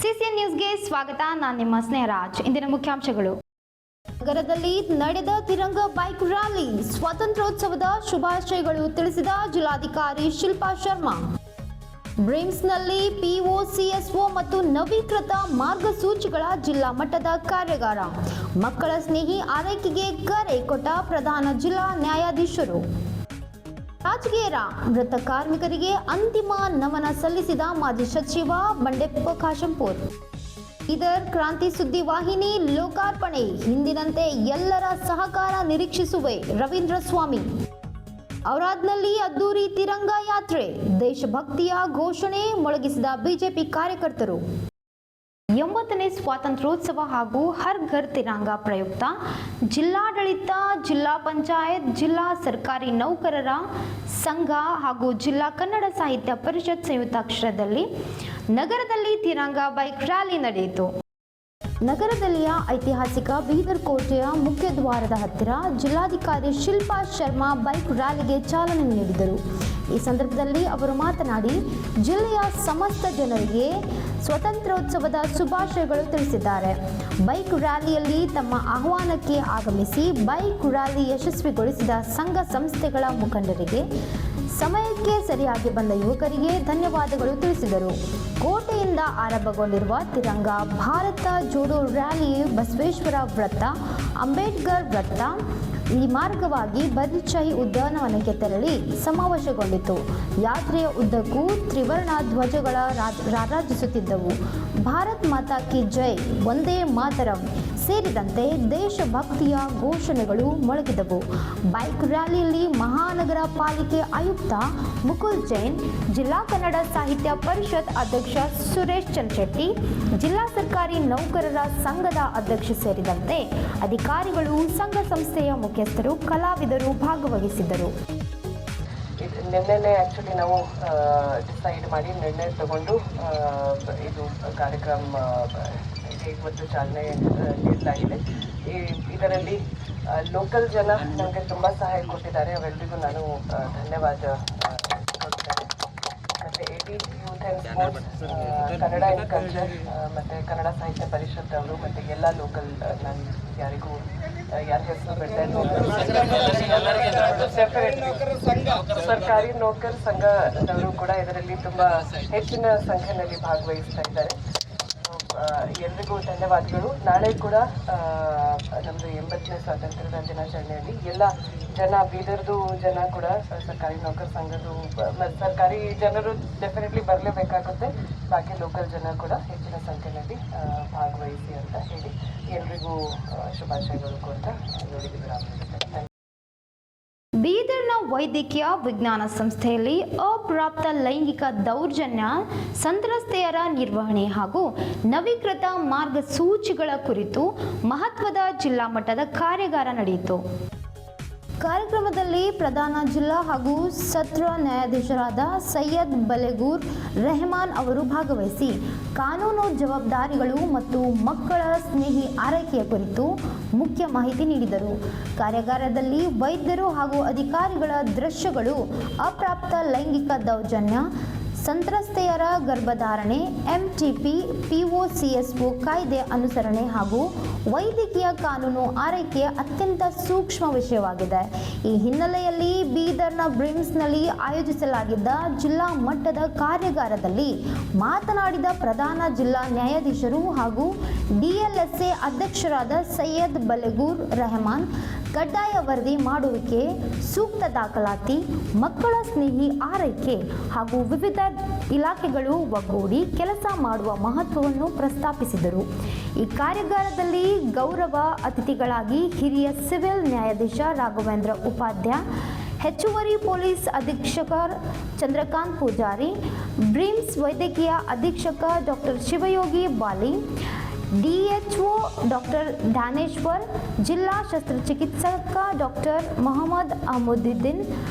CCN ನ್ಯೂಸ್ಗೆ ಸ್ವಾಗತ. ನಾನು ನಿಮ್ಮ ಸ್ನೇಹರಾಜ್. ಇಂದಿನ ಮುಖ್ಯಾಂಶಗಳು. ನಗರದಲ್ಲಿ ನಡೆದ ತಿರಂಗ ಬೈಕ್ ರ್ಯಾಲಿ, ಸ್ವಾತಂತ್ರ್ಯೋತ್ಸವದ ಶುಭಾಶಯಗಳು ತಿಳಿಸಿದ ಜಿಲ್ಲಾಧಿಕಾರಿ ಶಿಲ್ಪಾ ಶರ್ಮಾ. ಬ್ರಿಮ್ಸ್ನಲ್ಲಿ ಪಿಒಸಿಎಸ್ಒ ಮತ್ತು ನವೀಕೃತ ಮಾರ್ಗಸೂಚಿಗಳ ಜಿಲ್ಲಾ ಮಟ್ಟದ ಕಾರ್ಯಾಗಾರ, ಮಕ್ಕಳ ಸ್ನೇಹಿ ಆರೈಕೆಗೆ ಕರೆ ಕೊಟ್ಟ ಪ್ರಧಾನ ಜಿಲ್ಲಾ ನ್ಯಾಯಾಧೀಶರು. ರಾಜಗೀರ ಮೃತ ಕಾರ್ಮಿಕರಿಗೆ ಅಂತಿಮ ನಮನ ಸಲ್ಲಿಸಿದ ಮಾಜಿ ಸಚಿವ ಬಂಡೆಪ್ಪ ಕಾಶಂಪುರ್. ಇದರ್ ಕ್ರಾಂತಿ ಸುದ್ದಿ ವಾಹಿನಿ ಲೋಕಾರ್ಪಣೆ, ಹಿಂದಿನಂತೆ ಎಲ್ಲರ ಸಹಕಾರ ನಿರೀಕ್ಷಿಸುವೆ ರವೀಂದ್ರ ಸ್ವಾಮಿ. ಔರಾದ್ನಲ್ಲಿ ಅದ್ದೂರಿ ತಿರಂಗ ಯಾತ್ರೆ, ದೇಶಭಕ್ತಿಯ ಘೋಷಣೆ ಮೊಳಗಿಸಿದ ಬಿಜೆಪಿ ಕಾರ್ಯಕರ್ತರು. 80ನೇ ಸ್ವಾತಂತ್ರ್ಯೋತ್ಸವ ಹಾಗೂ ಹರ್ ಘರ್ ತಿರಂಗ ಪ್ರಯುಕ್ತ ಜಿಲ್ಲಾಡಳಿತ, ಜಿಲ್ಲಾ ಪಂಚಾಯತ್, ಜಿಲ್ಲಾ ಸರ್ಕಾರಿ ನೌಕರರ ಸಂಘ ಹಾಗೂ ಜಿಲ್ಲಾ ಕನ್ನಡ ಸಾಹಿತ್ಯ ಪರಿಷತ್ ಸಂಯುಕ್ತಾಶ್ರಯದಲ್ಲಿ ನಗರದಲ್ಲಿ ತಿರಂಗ ಬೈಕ್ ರ್ಯಾಲಿ ನಡೆಯಿತು. ನಗರದಲ್ಲಿಯ ಐತಿಹಾಸಿಕ ಬೀದರ್ ಕೋಟೆಯ ಮುಖ್ಯ ದ್ವಾರದ ಹತ್ತಿರ ಜಿಲ್ಲಾಧಿಕಾರಿ ಶಿಲ್ಪಾ ಶರ್ಮಾ ಬೈಕ್ ರ್ಯಾಲಿಗೆ ಚಾಲನೆ ನೀಡಿದರು. ಈ ಸಂದರ್ಭದಲ್ಲಿ ಅವರು ಮಾತನಾಡಿ, ಜಿಲ್ಲೆಯ ಸಮಸ್ತ ಜನರಿಗೆ ಸ್ವಾತಂತ್ರ್ಯೋತ್ಸವದ ಶುಭಾಶಯಗಳು ತಿಳಿಸಿದ್ದಾರೆ. ಬೈಕ್ ರ್ಯಾಲಿಯಲ್ಲಿ ತಮ್ಮ ಆಹ್ವಾನಕ್ಕೆ ಆಗಮಿಸಿ ಬೈಕ್ ರ್ಯಾಲಿ ಯಶಸ್ವಿಗೊಳಿಸಿದ ಸಂಘ ಸಂಸ್ಥೆಗಳ ಮುಖಂಡರಿಗೆ, ಸಮಯಕ್ಕೆ ಸರಿಯಾಗಿ ಬಂದ ಯುವಕರಿಗೆ ಧನ್ಯವಾದಗಳು ತಿಳಿಸಿದರು. ಕೋಟೆಯಿಂದ ಆರಂಭಗೊಂಡಿರುವ ತಿರಂಗ ಭಾರತ ಜೋಡೋ ರ್ಯಾಲಿ ಬಸವೇಶ್ವರ ವೃತ್ತ, ಅಂಬೇಡ್ಕರ್ ವೃತ್ತ, ಈ ಮಾರ್ಗವಾಗಿ ಬದ್ರಿಶಾಹಿ ಉದ್ಯಾನವನಕ್ಕೆ ತೆರಳಿ ಸಮಾವೇಶಗೊಂಡಿತು. ಯಾತ್ರೆಯ ಉದ್ದಕ್ಕೂ ತ್ರಿವರ್ಣ ಧ್ವಜಗಳ ರಾರಾಜಿಸುತ್ತಿದ್ದವು. ಭಾರತ್ ಮಾತಾ ಕಿ ಜೈ, ವಂದೇ ಮಾತರಂ ಸೇರಿದಂತೆ ದೇಶಭಕ್ತಿಯ ಘೋಷಣೆಗಳು ಮೊಳಗಿದವು. ಬೈಕ್ ರ್ಯಾಲಿಯಲ್ಲಿ ಮಹಾನಗರ ಪಾಲಿಕೆ ಆಯುಕ್ತ ಮುಕುಲ್ ಜೈನ್, ಜಿಲ್ಲಾ ಕನ್ನಡ ಸಾಹಿತ್ಯ ಪರಿಷತ್ ಅಧ್ಯಕ್ಷ ಸುರೇಶ್ ಚನ್ಶೆಟ್ಟಿ, ಜಿಲ್ಲಾ ಸರ್ಕಾರಿ ನೌಕರರ ಸಂಘದ ಅಧ್ಯಕ್ಷ ಸೇರಿದಂತೆ ಅಧಿಕಾರಿಗಳು, ಸಂಘ ಸಂಸ್ಥೆಯ ಮುಖ್ಯಸ್ಥರು, ಕಲಾವಿದರು ಭಾಗವಹಿಸಿದ್ದರು. ನಿನ್ನೆ ಆ್ಯಕ್ಚುಲಿ ನಾವು ಡಿಸೈಡ್ ಮಾಡಿ ನಿರ್ಣಯ ತಗೊಂಡು ಇದು ಕಾರ್ಯಕ್ರಮ ಇವತ್ತು ಚಾಲನೆ ನೀಡಲಾಗಿದೆ. ಇದರಲ್ಲಿ ಲೋಕಲ್ ಜನ ನಮಗೆ ತುಂಬ ಸಹಾಯ ಕೊಟ್ಟಿದ್ದಾರೆ. ಅವೆಲ್ಲರಿಗೂ ನಾನು ಧನ್ಯವಾದ ಕೊಡ್ತೇನೆ. ಮತ್ತು AD youth and sports, Kannada and culture ಮತ್ತು ಕನ್ನಡ ಸಾಹಿತ್ಯ ಪರಿಷತ್ ಅವರು ಮತ್ತು ಎಲ್ಲ ಲೋಕಲ್, ನಾನು ಯಾರಿಗೂ ಯಾರ ಹೆಸರು ಬಿಡ್ತಾ ಸರ್ಕಾರಿ ನೌಕರ ಸಂಘದವರು ಕೂಡ ಇದರಲ್ಲಿ ತುಂಬ ಹೆಚ್ಚಿನ ಸಂಖ್ಯೆಯಲ್ಲಿ ಭಾಗವಹಿಸ್ತಾ ಇದ್ದಾರೆ. ಎಲ್ರಿಗೂ ಧನ್ಯವಾದಗಳು. ನಾಳೆ ಕೂಡ ನಮ್ಮದು 80ನೇ ಸ್ವಾತಂತ್ರ್ಯದ ದಿನಾಚರಣೆಯಲ್ಲಿ ಎಲ್ಲ ಜನ, ಬೀದರ್ದು ಜನ ಕೂಡ ಸರ್ಕಾರಿ ನೌಕರ ಸಂಘದ್ದು ಸರ್ಕಾರಿ ಜನರು ಡೆಫಿನೆಟ್ಲಿ ಬರಲೇಬೇಕಾಗುತ್ತೆ. ಬಾಕಿ ಲೋಕಲ್ ಜನ ಕೂಡ ಹೆಚ್ಚಿನ ಸಂಖ್ಯೆಯಲ್ಲಿ ಭಾಗವಹಿಸಿ ಅಂತ ಹೇಳಿ ಎಲ್ರಿಗೂ ಶುಭಾಶಯಗಳು ಕೊಡ್ತಾ ಹೇಳಿದ್ದೀವಿ. ಬೀದರ್ನ ವೈದ್ಯಕೀಯ ವಿಜ್ಞಾನ ಸಂಸ್ಥೆಯಲ್ಲಿ ಅಪ್ರಾಪ್ತ ಲೈಂಗಿಕ ದೌರ್ಜನ್ಯ, ಸಂತ್ರಸ್ತೆಯರ ನಿರ್ವಹಣೆ ಹಾಗೂ ನವೀಕೃತ ಮಾರ್ಗಸೂಚಿಗಳ ಕುರಿತು ಮಹತ್ವದ ಜಿಲ್ಲಾ ಮಟ್ಟದ ಕಾರ್ಯಾಗಾರ ನಡೆಯಿತು. ಕಾರ್ಯಕ್ರಮದಲ್ಲಿ ಪ್ರಧಾನ ಜಿಲ್ಲಾ ಹಾಗೂ ಸತ್ರ ನ್ಯಾಯಾಧೀಶರಾದ ಸೈಯದ್ ಬಲೇಗೂರ್ ರೆಹಮಾನ್ ಅವರು ಭಾಗವಹಿಸಿ ಕಾನೂನು ಜವಾಬ್ದಾರಿಗಳು ಮತ್ತು ಮಕ್ಕಳ ಸ್ನೇಹಿ ಆರೈಕೆಯ ಕುರಿತು ಮುಖ್ಯ ಮಾಹಿತಿ ನೀಡಿದರು. ಕಾರ್ಯಾಗಾರದಲ್ಲಿ ವೈದ್ಯರು ಹಾಗೂ ಅಧಿಕಾರಿಗಳ ದೃಶ್ಯಗಳು, ಅಪ್ರಾಪ್ತ ಲೈಂಗಿಕ ದೌರ್ಜನ್ಯ, ಸಂತ್ರಸ್ತೆಯರ ಗರ್ಭಧಾರಣೆ, MTP, POCSO ಕಾಯ್ದೆ ಅನುಸರಣೆ ಹಾಗೂ ವೈದ್ಯಕೀಯ ಕಾನೂನು ಆರೈಕೆ ಅತ್ಯಂತ ಸೂಕ್ಷ್ಮ ವಿಷಯವಾಗಿದೆ. ಈ ಹಿನ್ನೆಲೆಯಲ್ಲಿ ಬೀದರ್ನ ಬ್ರಿಮ್ಸ್ನಲ್ಲಿ ಆಯೋಜಿಸಲಾಗಿದ್ದ ಜಿಲ್ಲಾ ಮಟ್ಟದ ಕಾರ್ಯಾಗಾರದಲ್ಲಿ ಮಾತನಾಡಿದ ಪ್ರಧಾನ ಜಿಲ್ಲಾ ನ್ಯಾಯಾಧೀಶರು ಹಾಗೂ DLSA ಅಧ್ಯಕ್ಷರಾದ ಸೈಯದ್ ಬಲೇಗೂರ್ ರೆಹಮಾನ್, ಕಡ್ಡಾಯ ವರದಿ ಮಾಡುವಿಕೆ, ಸೂಕ್ತ ದಾಖಲಾತಿ, ಮಕ್ಕಳ ಸ್ನೇಹಿ ಆರೈಕೆ ಹಾಗೂ ವಿವಿಧ ಇಲಾಖೆಗಳು ಒಗ್ಗೂಡಿ ಕೆಲಸ ಮಾಡುವ ಮಹತ್ವವನ್ನು ಪ್ರಸ್ತಾಪಿಸಿದರು. ಈ ಕಾರ್ಯಾಗಾರದಲ್ಲಿ ಗೌರವ ಅತಿಥಿಗಳಾಗಿ ಹಿರಿಯ ಸಿವಿಲ್ ನ್ಯಾಯಾಧೀಶ ರಾಘವೇಂದ್ರ ಉಪಾಧ್ಯಾಯ, ಹೆಚ್ಚುವರಿ ಪೊಲೀಸ್ ಅಧೀಕ್ಷಕ ಚಂದ್ರಕಾಂತ್ ಪೂಜಾರಿ, ಬ್ರಿಮ್ಸ್ ವೈದ್ಯಕೀಯ ಅಧೀಕ್ಷಕ doctor Shivayogi Bali, DHO doctor Dhyaneshwar, ಜಿಲ್ಲಾ ಶಸ್ತ್ರಚಿಕಿತ್ಸಕ doctor Mohammed Ahmaduddin,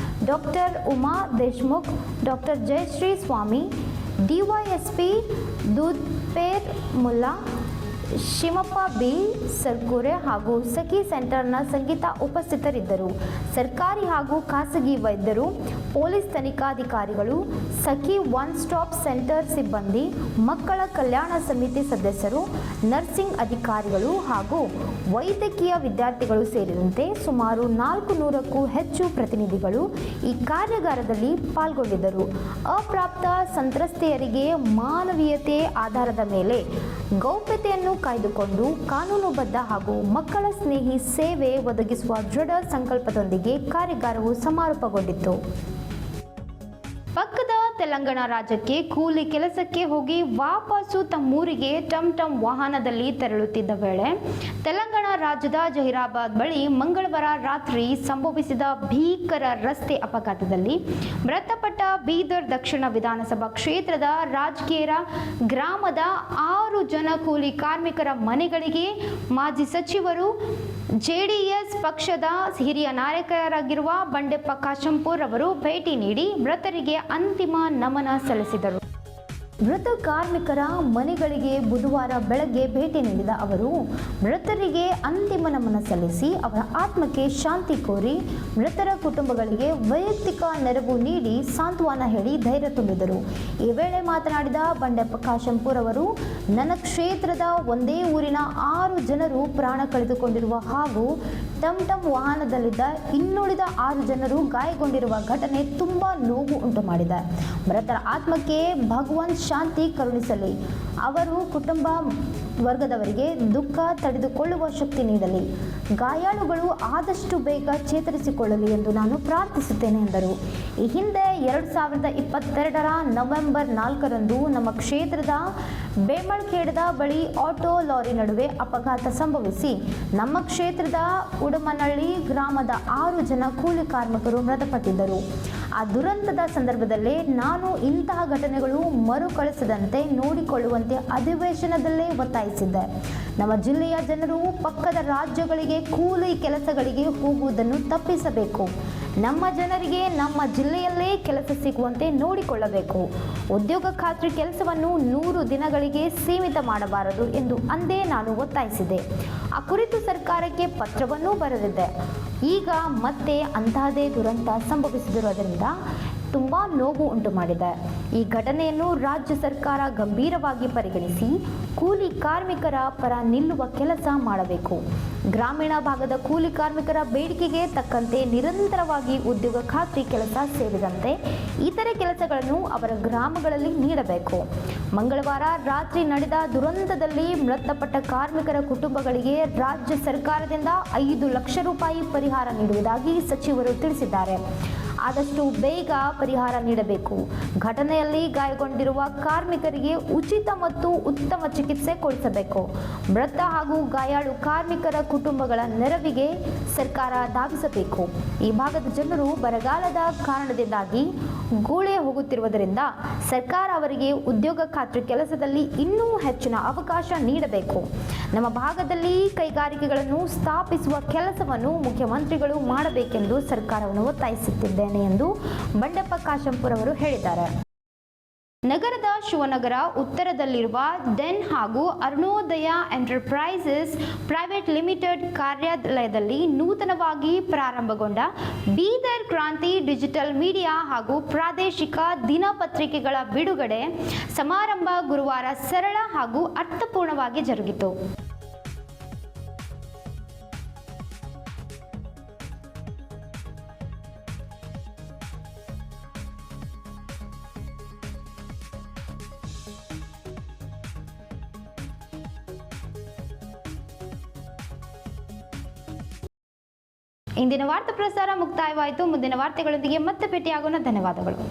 doctor Uma Deshmukh, doctor Jayashree Swami, DYSP Doodhpeer Mulla, Shivappa B Sarkure ಹಾಗೂ ಸಖಿ ಸೆಂಟರ್ನ ಸಂಗೀತ ಉಪಸ್ಥಿತರಿದ್ದರು. ಸರ್ಕಾರಿ ಹಾಗೂ ಖಾಸಗಿ ವೈದ್ಯರು, ಪೊಲೀಸ್ ತನಿಖಾಧಿಕಾರಿಗಳು, ಸಖಿ ಒನ್ ಸ್ಟಾಪ್ ಸೆಂಟರ್ ಸಿಬ್ಬಂದಿ, ಮಕ್ಕಳ ಕಲ್ಯಾಣ ಸಮಿತಿ ಸದಸ್ಯರು, ನರ್ಸಿಂಗ್ ಅಧಿಕಾರಿಗಳು ಹಾಗೂ ವೈದ್ಯಕೀಯ ವಿದ್ಯಾರ್ಥಿಗಳು ಸೇರಿದಂತೆ ಸುಮಾರು 400ಕ್ಕೂ ಹೆಚ್ಚು ಪ್ರತಿನಿಧಿಗಳು ಈ ಕಾರ್ಯಾಗಾರದಲ್ಲಿ ಪಾಲ್ಗೊಂಡಿದ್ದರು. ಅಪ್ರಾಪ್ತ ಸಂತ್ರಸ್ತೆಯರಿಗೆ ಮಾನವೀಯತೆ ಆಧಾರದ ಮೇಲೆ ಗೌಪ್ಯತೆಯನ್ನು ಕಾಯ್ದುಕೊಂಡು ಕಾನೂನುಬದ್ಧ ಹಾಗೂ ಮಕ್ಕಳ ಸ್ನೇಹಿ ಸೇವೆ ಒದಗಿಸುವ ದೃಢ ಸಂಕಲ್ಪದೊಂದಿಗೆ ಕಾರ್ಯಾಗಾರವು ಸಮಾರೋಪಗೊಂಡಿತು. ಪಕ್ಕದ ತೆಲಂಗಾಣ ರಾಜ್ಯಕ್ಕೆ ಕೂಲಿ ಕೆಲಸಕ್ಕೆ ಹೋಗಿ ವಾಪಸ್ಸು ತಮ್ಮೂರಿಗೆ ಟಮ್ ವಾಹನದಲ್ಲಿ ತೆರಳುತ್ತಿದ್ದ ವೇಳೆ ತೆಲಂಗಾಣ ರಾಜ್ಯದ ಜಹೀರಾಬಾದ್ ಬಳಿ ಮಂಗಳವಾರ ರಾತ್ರಿ ಸಂಭವಿಸಿದ ಭೀಕರ ರಸ್ತೆ ಅಪಘಾತದಲ್ಲಿ ಮೃತಪಟ್ಟ ಬೀದರ್ ದಕ್ಷಿಣ ವಿಧಾನಸಭಾ ಕ್ಷೇತ್ರದ ರಾಜಕೇರ ಗ್ರಾಮದ 6 ಜನ ಕೂಲಿ ಕಾರ್ಮಿಕರ ಮನೆಗಳಿಗೆ ಮಾಜಿ ಸಚಿವರು, ಜೆಡಿಎಸ್ ಪಕ್ಷದ ಹಿರಿಯ ನಾಯಕರಾಗಿರುವ ಬಂಡೆಪ್ಪ ಕಾಶಂಪುರ್ ಅವರು ಭೇಟಿ ನೀಡಿ ಮೃತರಿಗೆ ಅಂತಿಮ ನಮನ ಸಲ್ಲಿಸಿದರು. ಮೃತ ಕಾರ್ಮಿಕರ ಮನೆಗಳಿಗೆ ಬುಧವಾರ ಬೆಳಗ್ಗೆ ಭೇಟಿ ನೀಡಿದ ಅವರು ಮೃತರಿಗೆ ಅಂತಿಮ ನಮನ ಸಲ್ಲಿಸಿ ಅವರ ಆತ್ಮಕ್ಕೆ ಶಾಂತಿ ಕೋರಿ ಮೃತರ ಕುಟುಂಬಗಳಿಗೆ ವೈಯಕ್ತಿಕ ನೆರವು ನೀಡಿ ಸಾಂತ್ವನ ಹೇಳಿ ಧೈರ್ಯ ತುಂಬಿದರು. ಈ ವೇಳೆ ಮಾತನಾಡಿದ ಬಂಡೆಪ್ಪ ಕಾಶಂಪುರ್ ಅವರು, ನನ್ನ ಕ್ಷೇತ್ರದ ಒಂದೇ ಊರಿನ 6 ಜನರು ಪ್ರಾಣ ಕಳೆದುಕೊಂಡಿರುವ ಹಾಗೂ ಟಮ್ ವಾಹನದಲ್ಲಿದ್ದ ಇನ್ನುಳಿದ 6 ಜನರು ಗಾಯಗೊಂಡಿರುವ ಘಟನೆ ತುಂಬಾ ನೋವು ಉಂಟು ಮಾಡಿದೆ. ಮೃತರ ಆತ್ಮಕ್ಕೆ ಭಗವಂತ ಶಾಂತಿ ಕರುಣಿಸಲಿ. ಅವರು ಕುಟುಂಬ ವರ್ಗದವರಿಗೆ ದುಃಖ ತಡೆದುಕೊಳ್ಳುವ ಶಕ್ತಿ ನೀಡಲಿ. ಗಾಯಾಳುಗಳು ಆದಷ್ಟು ಬೇಗ ಚೇತರಿಸಿಕೊಳ್ಳಲಿ ಎಂದು ನಾನು ಪ್ರಾರ್ಥಿಸುತ್ತೇನೆ ಎಂದರು. ಈ ಹಿಂದೆ 2022ರ ನವೆಂಬರ್ 4ರಂದು ನಮ್ಮ ಕ್ಷೇತ್ರದ ಬೇಮಳ್ಖೇಡದ ಬಳಿ ಆಟೋ ಲಾರಿ ನಡುವೆ ಅಪಘಾತ ಸಂಭವಿಸಿ ನಮ್ಮ ಕ್ಷೇತ್ರದ ಉಡಮನಹಳ್ಳಿ ಗ್ರಾಮದ 6 ಜನ ಕೂಲಿ ಕಾರ್ಮಿಕರು ಮೃತಪಟ್ಟಿದ್ದರು. ಆ ದುರಂತದ ಸಂದರ್ಭದಲ್ಲೇ ನಾನು ಇಂತಹ ಘಟನೆಗಳು ಮರುಕಳಿಸದಂತೆ ನೋಡಿಕೊಳ್ಳುವಂತೆ ಅಧಿವೇಶನದಲ್ಲೇ ಒತ್ತಾಯಿಸಿದ್ದೆ. ನಮ್ಮ ಜಿಲ್ಲೆಯ ಜನರು ಪಕ್ಕದ ರಾಜ್ಯಗಳಿಗೆ ಕೂಲಿ ಕೆಲಸಗಳಿಗೆ ಹೋಗುವುದನ್ನು ತಪ್ಪಿಸಬೇಕು. ನಮ್ಮ ಜನರಿಗೆ ನಮ್ಮ ಜಿಲ್ಲೆಯಲ್ಲೇ ಕೆಲಸ ಸಿಗುವಂತೆ ನೋಡಿಕೊಳ್ಳಬೇಕು. ಉದ್ಯೋಗ ಖಾತ್ರಿ ಕೆಲಸವನ್ನು 100 ದಿನಗಳಿಗೆ ಸೀಮಿತ ಮಾಡಬಾರದು ಎಂದು ಅಂದೇ ನಾನು ಒತ್ತಾಯಿಸಿದೆ. ಆ ಕುರಿತು ಸರ್ಕಾರಕ್ಕೆ ಪತ್ರವನ್ನೂ ಬರೆದಿದ್ದೆ. ಈಗ ಮತ್ತೆ ಅಂತಹದೇ ದುರಂತ ಸಂಭವಿಸಿರುವುದರಿಂದ ತುಂಬ ನೋವು ಉಂಟು ಮಾಡಿದೆ. ಈ ಘಟನೆಯನ್ನು ರಾಜ್ಯ ಸರ್ಕಾರ ಗಂಭೀರವಾಗಿ ಪರಿಗಣಿಸಿ ಕೂಲಿ ಕಾರ್ಮಿಕರ ಪರ ನಿಲ್ಲುವ ಕೆಲಸ ಮಾಡಬೇಕು. ಗ್ರಾಮೀಣ ಭಾಗದ ಕೂಲಿ ಕಾರ್ಮಿಕರ ಬೇಡಿಕೆಗೆ ತಕ್ಕಂತೆ ನಿರಂತರವಾಗಿ ಉದ್ಯೋಗ ಖಾತ್ರಿ ಕೆಲಸ ಸೇರಿದಂತೆ ಇತರೆ ಕೆಲಸಗಳನ್ನು ಅವರ ಗ್ರಾಮಗಳಲ್ಲಿ ನೀಡಬೇಕು. ಮಂಗಳವಾರ ರಾತ್ರಿ ನಡೆದ ದುರಂತದಲ್ಲಿ ಮೃತಪಟ್ಟ ಕಾರ್ಮಿಕರ ಕುಟುಂಬಗಳಿಗೆ ರಾಜ್ಯ ಸರ್ಕಾರದಿಂದ 5 ಲಕ್ಷ ರೂಪಾಯಿ ಪರಿಹಾರ ನೀಡುವುದಾಗಿ ಸಚಿವರು ತಿಳಿಸಿದ್ದಾರೆ. ಆದಷ್ಟು ಬೇಗ ಪರಿಹಾರ ನೀಡಬೇಕು. ಘಟನೆಯಲ್ಲಿ ಗಾಯಗೊಂಡಿರುವ ಕಾರ್ಮಿಕರಿಗೆ ಉಚಿತ ಮತ್ತು ಉತ್ತಮ ಚಿಕಿತ್ಸೆ ಕೊಡಿಸಬೇಕು. ಮೃತ ಹಾಗೂ ಗಾಯಾಳು ಕಾರ್ಮಿಕರ ಕುಟುಂಬಗಳ ನೆರವಿಗೆ ಸರ್ಕಾರ ಧಾವಿಸಬೇಕು. ಈ ಭಾಗದ ಜನರು ಬರಗಾಲದ ಕಾರಣದಿಂದಾಗಿ ಗೂಳೆ ಹೋಗುತ್ತಿರುವುದರಿಂದ ಸರ್ಕಾರ ಅವರಿಗೆ ಉದ್ಯೋಗ ಖಾತ್ರಿ ಕೆಲಸದಲ್ಲಿ ಇನ್ನೂ ಹೆಚ್ಚಿನ ಅವಕಾಶ ನೀಡಬೇಕು. ನಮ್ಮ ಭಾಗದಲ್ಲಿ ಕೈಗಾರಿಕೆಗಳನ್ನು ಸ್ಥಾಪಿಸುವ ಕೆಲಸವನ್ನು ಮುಖ್ಯಮಂತ್ರಿಗಳು ಮಾಡಬೇಕೆಂದು ಸರ್ಕಾರವನ್ನು ಒತ್ತಾಯಿಸುತ್ತಿದ್ದೇನೆ ಎಂದು ಬಂಡೆಪ್ಪ ಕಾಶಂಪುರ್ ಅವರು ಹೇಳಿದ್ದಾರೆ. ನಗರದ ಶಿವನಗರ ಉತ್ತರದಲ್ಲಿರುವ ಡೆನ್ ಹಾಗೂ ಅರುಣೋದಯ ಎಂಟರ್ಪ್ರೈಸಸ್ ಪ್ರೈವೇಟ್ ಲಿಮಿಟೆಡ್ ಕಾರ್ಯಾಲಯದಲ್ಲಿ ನೂತನವಾಗಿ ಪ್ರಾರಂಭಗೊಂಡ ಬೀದರ್ ಕ್ರಾಂತಿ ಡಿಜಿಟಲ್ ಮೀಡಿಯಾ ಹಾಗೂ ಪ್ರಾದೇಶಿಕ ದಿನಪತ್ರಿಕೆಗಳ ಬಿಡುಗಡೆ ಸಮಾರಂಭ ಗುರುವಾರ ಸರಳ ಹಾಗೂ ಅರ್ಥಪೂರ್ಣವಾಗಿ ಜರುಗಿತು. ಇಂದಿನ ವಾರ್ತಾ ಪ್ರಸಾರ ಮುಕ್ತಾಯವಾಯಿತು. ಮುಂದಿನ ವಾರ್ತೆಗಳೊಂದಿಗೆ ಮತ್ತೆ ಭೇಟಿಯಾಗೋಣ. ಧನ್ಯವಾದಗಳು.